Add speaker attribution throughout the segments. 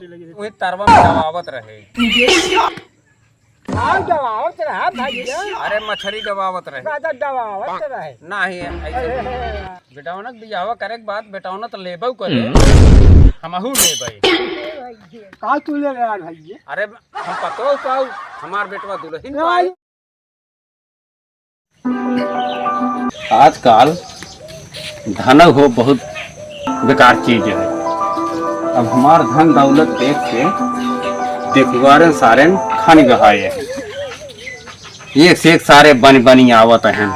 Speaker 1: वही तरवा में दबावत रहे।
Speaker 2: दबावत रहा भैया।
Speaker 1: अरे मछली दबावत रहे।
Speaker 2: दबावत रहे
Speaker 1: नहीं ऐसे बेटावनक बियाह करे के बाद बेटावना तो लेबऊ करे, हमहू लेबई।
Speaker 2: का तू ले रहा भैया?
Speaker 1: अरे हम पतो पाऊ हमार बेटवा दुल्हन पाई। आजकल धन हो बहुत बेकार चीज है। अब हमार धन दौलत देख के देखुआरे सारे खानी गहाए हैं, एक से एक सारे बन बनी आवत हैं।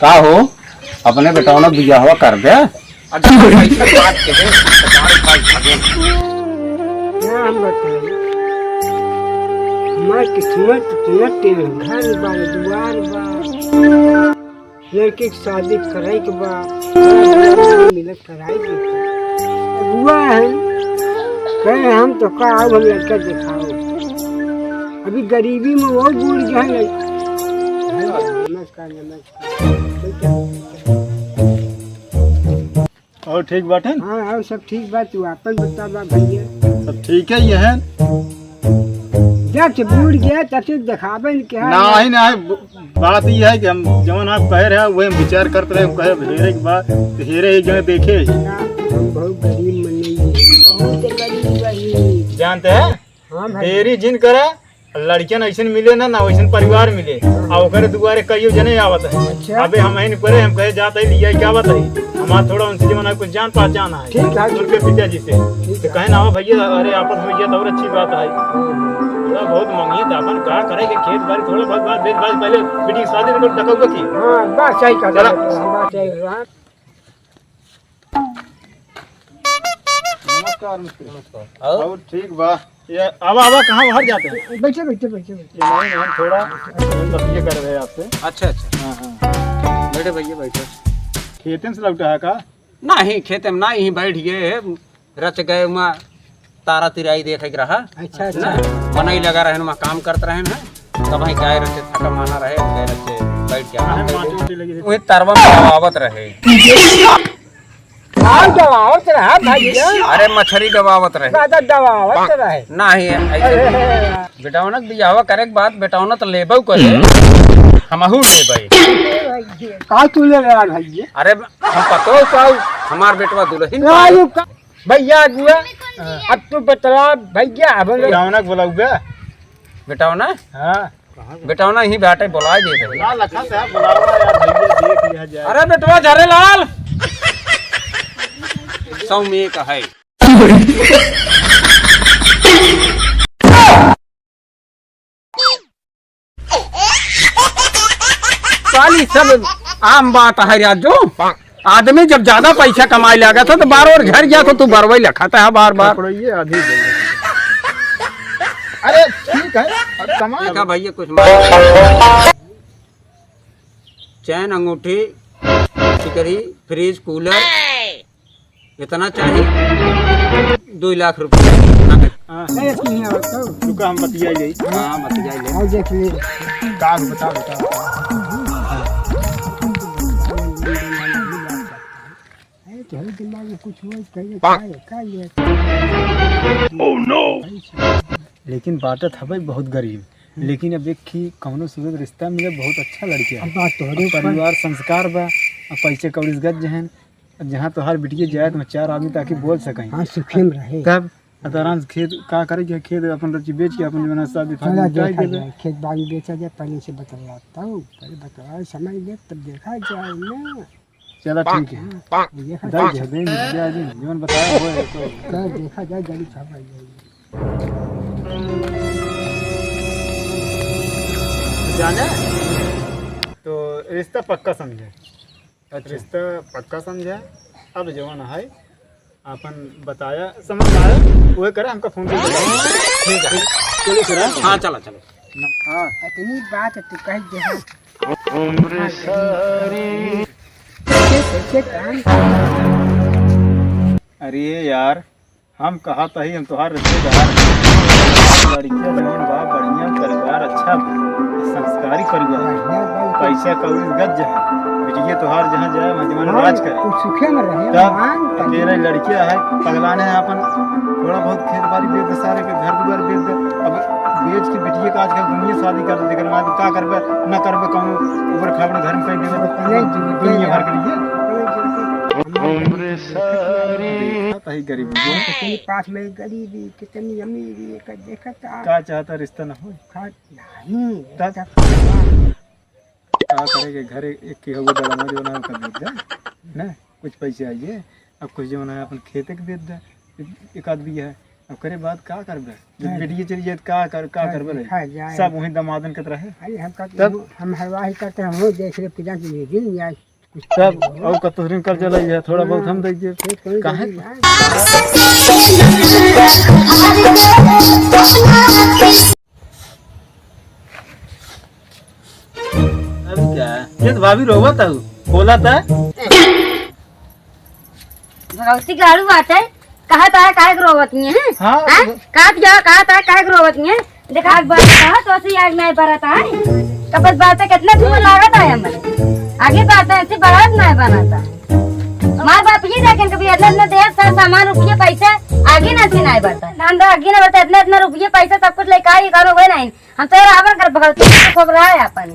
Speaker 1: का हो अपने बेटावना बियाह कर दे।
Speaker 2: घर बा दुआर बा, लड़के की शादी कराई के बा मिलत कराई के हुआ है। कहे हम तो का हम लड़का दिखाओ, अभी गरीबी में वो बूढ़ गए। नमस्कार
Speaker 3: और ठीक बाटे?
Speaker 2: हाँ हाँ सब ठीक बात। तू आपन बता बा भैया।
Speaker 3: सब ठीक है। ये है
Speaker 2: जब से बूढ़ गया तब से दिखावे क्या
Speaker 3: नहीं नहीं, बात ये है कि हम जवन आप कह रहे हैं वही हम विचार करते रहे। हम कहे हेरे के बाद हेरे एक जगह देखे
Speaker 2: हम बहुत गरीब मन बहुत गरीब रही।
Speaker 3: जानते हैं
Speaker 2: हाँ भाई
Speaker 3: हेरी जिन करे लड़कियन ऐसे मिले ना ना वैसे परिवार मिले और ओकरे दुआरे कईयो जने आवत है।
Speaker 2: अच्छा।
Speaker 3: अबे हम ही परे हम कहे जाते लिया क्या बात है, हमारा थोड़ा उनसे जवन कुछ जान पहचान है।
Speaker 2: ठीक है।
Speaker 3: उनके पिताजी से तो कहे ना भैया अरे आपस में ये तो और अच्छी बात है। थोड़ा बहुत मांगिए तो अपन क्या करेंगे, खेत बाड़ी थोड़ा बहुत बात बेच बात पहले बेटी की शादी में टकौगा की।
Speaker 2: हाँ बात सही कर
Speaker 3: चला।
Speaker 2: बात सही रहा।
Speaker 3: नमस्कार। और ठीक बा। ये आवा आवा कहाँ बाहर जाते हैं?
Speaker 2: बैठे बैठे बैठे बैठे।
Speaker 3: नहीं हम थोड़ा ये कर रहे हैं आपसे।
Speaker 1: अच्छा अच्छा
Speaker 3: हाँ हाँ
Speaker 1: बैठे भैया बैठे।
Speaker 3: खेतन से लौटा है का?
Speaker 1: नहीं खेते में नहीं बैठ गए, रच गए वहाँ तारा तिराई देख रहा।
Speaker 2: अच्छा अच्छा।
Speaker 1: बनई लगा रहे वहाँ काम करते रहे ना, तब वहीं गए रचे थका माना रहे, गए रचे बैठ गया वही तरवा में दबावत रहे।
Speaker 2: दबावत रहा भैया।
Speaker 1: अरे मछली दबावत रहे।
Speaker 2: दबावत रहे
Speaker 1: नहीं ऐसे बेटावनक बियाह करे के बाद बेटावना तो लेबऊ करे, हमहू लेबई।
Speaker 2: का तू ले रहा भैया?
Speaker 1: अरे हम पतो पाऊ हमार बेटवा दुल्हन पाई।
Speaker 2: भैया गुआ अब तू बतला भैया। अब
Speaker 3: रौनक बुलाऊगा
Speaker 1: बेटावना
Speaker 3: हाँ
Speaker 1: बेटावना ही बाटे बुलाए दे दे।
Speaker 3: लाल अच्छा से बुलावा यार भैया देख लिया जाए।
Speaker 1: अरे बेटवा झरे लाल सौ में का है। साली सब आम बात है यार, जो आदमी जब ज्यादा पैसा कमाए लगा था तो बार बार घर गया तो तू बरवई लखाता है बार बार।
Speaker 3: ये आधी अरे ठीक है
Speaker 1: देखा भैया कुछ चैन अंगूठी सिकरी फ्रिज कूलर इतना चाहिए 2 लाख रुपया।
Speaker 3: रुका हम बतिया यही।
Speaker 1: हाँ मत जाइए।
Speaker 2: और देख ले
Speaker 3: का बता बता।
Speaker 2: दिमाग में कुछ
Speaker 3: लेकिन बाटत हवे बहुत गरीब, लेकिन अब एक ही कौनो सूरत रिश्ता मिले बहुत अच्छा लड़के है।
Speaker 2: बात तोहरे
Speaker 3: परिवार संस्कार बा और पैसे कौड़ी गज जहन जहाँ तो हर बिटिया जाए तो 4 आदमी ताकि बोल सकें।
Speaker 2: हाँ सुखे में रहे।
Speaker 3: तब आराम से खेत का करे के खेत अपन रची बेच के अपन जवाना शादी देवे।
Speaker 2: खेत बाड़ी बेचा जाए पहले से बतलाता हूँ, पहले बतला समय दे तब देखा जाए ना।
Speaker 3: चला ठीक है जीवन बताया हो तो
Speaker 2: देखा जाए गाड़ी छापा जाएगी।
Speaker 3: जाने तो रिश्ता पक्का समझे। रिश्ता पक्का समझे। अब जवान है अपन बताया समझ आया वो करे हमका फोन कर। ठीक है चलो फिर।
Speaker 1: हाँ चला चलो।
Speaker 3: हाँ
Speaker 2: इतनी बात है तू कह दे।
Speaker 3: अरे यार हम कहा था ही हम तुम्हारे रिश्तेदार लड़कियां जवान बा बढ़िया परिवार अच्छा संस्कारी परिवार पैसा कौड़ी गज है बिटिया तोहार जहाँ जाए वहाँ जवान राज करे
Speaker 2: सुखे में रहे।
Speaker 3: तब अकेले लड़कियां है पगलाने हैं अपन थोड़ा बहुत खेत बाड़ी बेच दे, सारे के घर दुआर बेच दे। अब बेच के बेटिए का आजकल दुनिया शादी कर दे, बाद का करबे न करबे कौन ऊपर खाबड़ घर में कह देबे तो दुनिया भर के लिए ही गरीब
Speaker 2: कितनी पास में गरीबी कितनी अमीरी का देखा था।
Speaker 3: का चाहता रिश्ता ना हो
Speaker 2: नहीं
Speaker 3: का करेंगे घर एक के होगा डला जो ना कर बेच दे ना, कुछ पैसे आइए। अब कुछ जो ना अपन खेते के बेच दे, एक आदमी है। अब करे बात का करबे जब बेटिए चली जाए का करबे सब वही दमादन के तरह है।
Speaker 2: अरे हम हलवा ही करते हैं, हम देख रहे पूजा के लिए दिन या
Speaker 3: सब और कतो दिन कर चला है, थोड़ा बहुत हम दे दिए काहे अरे क्या ये तो भाभी रोवा था बोला था
Speaker 4: भगवती गाड़ू बात है। कहा था काहे को रोवती है?
Speaker 3: हाँ
Speaker 4: कहा था काहे को रोवती है? देखा आग बात कहा तो ऐसे आग नहीं बरता है। कपस बात कितना धुआं लागत है हमारे आगे बात है, ऐसे बारात नहीं बनाता। मार बाप ये देखें कभी इतना देर सारा सामान रुपये पैसा आगे ना सी नहीं बढ़ता, धंधा आगे ना बढ़ता। इतना रुपये पैसा सब कुछ लेकर आई करो हुए नहीं। हम तो रावण कर भगवती को खबर है अपन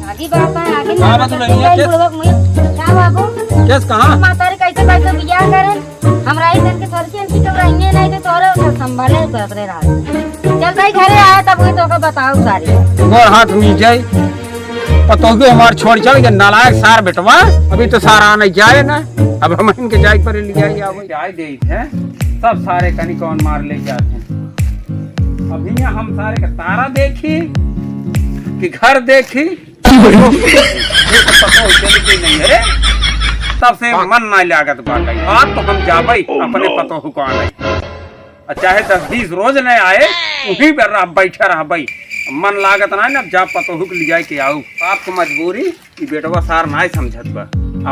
Speaker 4: आगे बात है आगे ना क्या बाबू
Speaker 3: केस कहां
Speaker 4: मातारी कैसे कैसे बियाह करें हमरा ही दिन के थोड़ी सी तो रहेंगे नहीं तो तोरे संभाले करते रात जब तक घरे आया तब वही तो बताओ सारी
Speaker 1: गोर हाथ में जाए पतोगे हमार छोड़ चल गए नालायक सार बेटवा। अभी तो सारा नहीं जाए ना, अब हम इनके जाए पर ले जाए आवे जाए दे है सब सारे कनी कौन मार ले जाते हैं। अभी हम सारे का तारा देखी कि घर देखी पतो चलती नहीं है तब से मन ना लागत बाटे। आज तो हम जाबे अपने पतो को आने, चाहे 10-20 रोज नहीं आए वहीं पर आप बैठे रह भाई मन लागत ना ना जा पतो हुक ले जाए के आओ। आपको मजबूरी कि बेटवा सार ना समझत बा,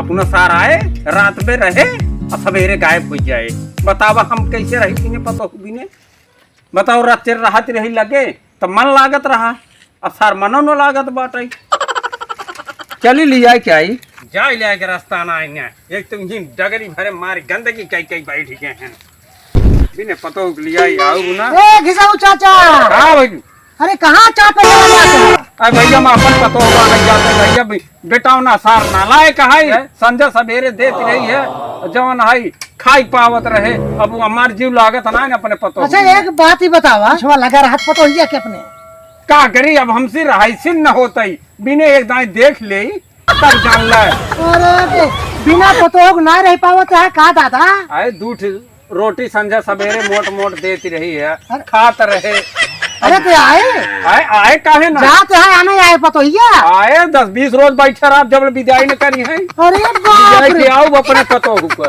Speaker 1: अपना सार आए रात में रहे और सवेरे गायब हो जाए। बतावा हम कैसे रही बिने पतो हुक बिने बताओ। रात राहत रही लगे तो मन लागत रहा और सार मनो न लागत बाटे। चली ले जाए क्या आई जाए ले के रास्ता ना आएंगे। एक तुम ही डगरी भरे मारे गंदगी कई कई बैठ गए हैं बिने पतो हुक ले जाए आओ ना।
Speaker 2: ए घिसाऊ चाचा
Speaker 1: हाँ भाई
Speaker 2: अरे कहाँ चापे
Speaker 1: अरे भैया मैं अपन पतो होगा नहीं जाते भैया बेटा ना सार नालायक कहा है संजय सवेरे देती रही है जवन हाई खाई पावत रहे। अब वो हमार जीव लागत ना अपने पतो।
Speaker 2: अच्छा एक बात ही बतावा लगा रहा पतो ही के अपने
Speaker 1: का करी अब हमसे रहाइसिन न होता ही बिने एक दाई देख ले तब जान ले।
Speaker 2: अरे बिना पतो ना रह पावत है का दादा?
Speaker 1: आए दूठ रोटी संजय सवेरे मोट मोट देती रही है खात रहे।
Speaker 2: अरे तो
Speaker 1: आए काहे ना
Speaker 2: जाते हैं आने आए पतो ही
Speaker 1: आए 10-20 रोज बैठे रहा जब विदाई न करी है।
Speaker 2: अरे बाप रे
Speaker 1: आओ अपने पतो हुक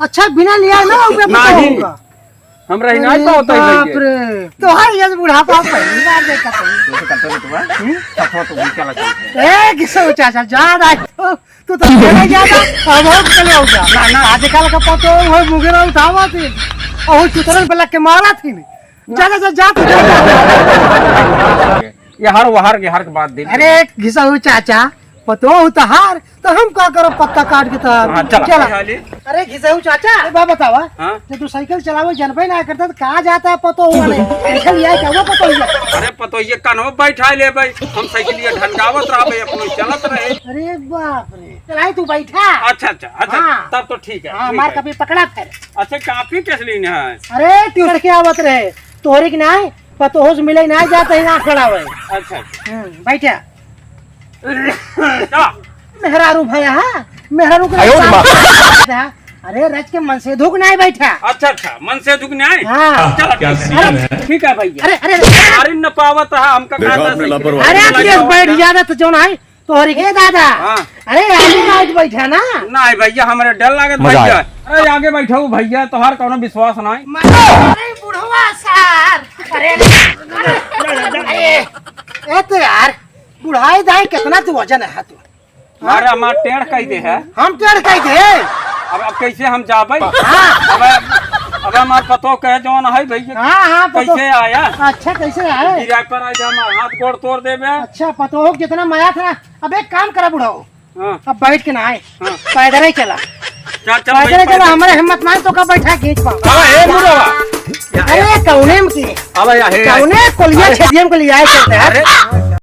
Speaker 2: अच्छा बिना लिया ना
Speaker 1: नहीं हम रही नहीं पाता है
Speaker 2: बाप रे तो हां ये बुढ़ापा पहली बार देखा तो ए किसो चाचा ज्यादा तू तो चले जाता अब हम चले आऊंगा ना ना आजकल का पतो वो मुगेरा उठावा थी और चुतरन पे लग के मारा थी ज्यादा से जात
Speaker 1: ये हर के बात दे।
Speaker 2: अरे घिसाऊ चाचा पतो उतार तो हम क्या करो पत्ता काट के तो चला। अरे घिसाऊ चाचा बात बतावा जब तू साइकिल चलावे जनबे ना करता तो कहाँ जाता है पतो हुआ नहीं साइकिल लिया क्या हुआ पतो हुआ? अरे
Speaker 1: पतो ये कन्हो बैठा ले भाई हम साइकिल ये ढंगावत रहे अपने चलत रहे।
Speaker 2: अरे बाप रे चलाई तू बैठा।
Speaker 1: अच्छा तब तो ठीक है।
Speaker 2: हमार कभी पकड़ा फिर।
Speaker 1: अच्छा काफी किस लिए है?
Speaker 2: अरे ट्यूशन के आवत रहे तोहरे की ना पतो होश मिले ना जाते हैं ना खड़ा हुए।
Speaker 1: अच्छा
Speaker 2: बैठा मेहरारू भैया है मेहरारू अरे रज के मन से धुक नहीं बैठा।
Speaker 1: अच्छा मन से धुक नहीं।
Speaker 2: हाँ
Speaker 1: ठीक है भैया। अरे न पावत है हमका
Speaker 2: अरे बैठ ज्यादा तो जो है तोहरी के दादा। अरे आगे बैठा ना
Speaker 1: नहीं भैया हमारे डर लागत भैया। अरे आगे बैठा हूँ भैया तोहार कौनो विश्वास नहीं।
Speaker 2: अरे बुढ़वा सार अरे यार बुढ़ाई दाई कितना तू वजन है तू?
Speaker 1: अरे हमार टेढ़ कह दे है। हम
Speaker 2: टेढ़ कह दे
Speaker 1: अब कैसे हम जाबे? अब हमार पतो कह जौन है भैया।
Speaker 2: हाँ
Speaker 1: कैसे आया?
Speaker 2: अच्छा कैसे आया?
Speaker 1: गिरा पर आ जा हाथ गोड़ तोड़ देबे।
Speaker 2: अच्छा पतो हो कितना माया था। अब एक काम करा बुढ़ाओ
Speaker 1: हाँ।
Speaker 2: अब बैठ के ना आए
Speaker 1: हाँ।
Speaker 2: पैदल ही चला
Speaker 1: चल
Speaker 2: पैदल चला हमारे हिम्मत मान तो का बैठा खींच पाओ अरे कौने में की
Speaker 1: अब या है
Speaker 2: कौने कोलिया छेदियम को ले आए चलते हैं
Speaker 1: अरे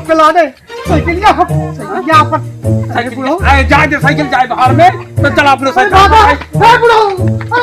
Speaker 2: चला दे साइकिल यहाँ पर
Speaker 1: साइकिल जाए बाहर में तो चला अपने साइकिल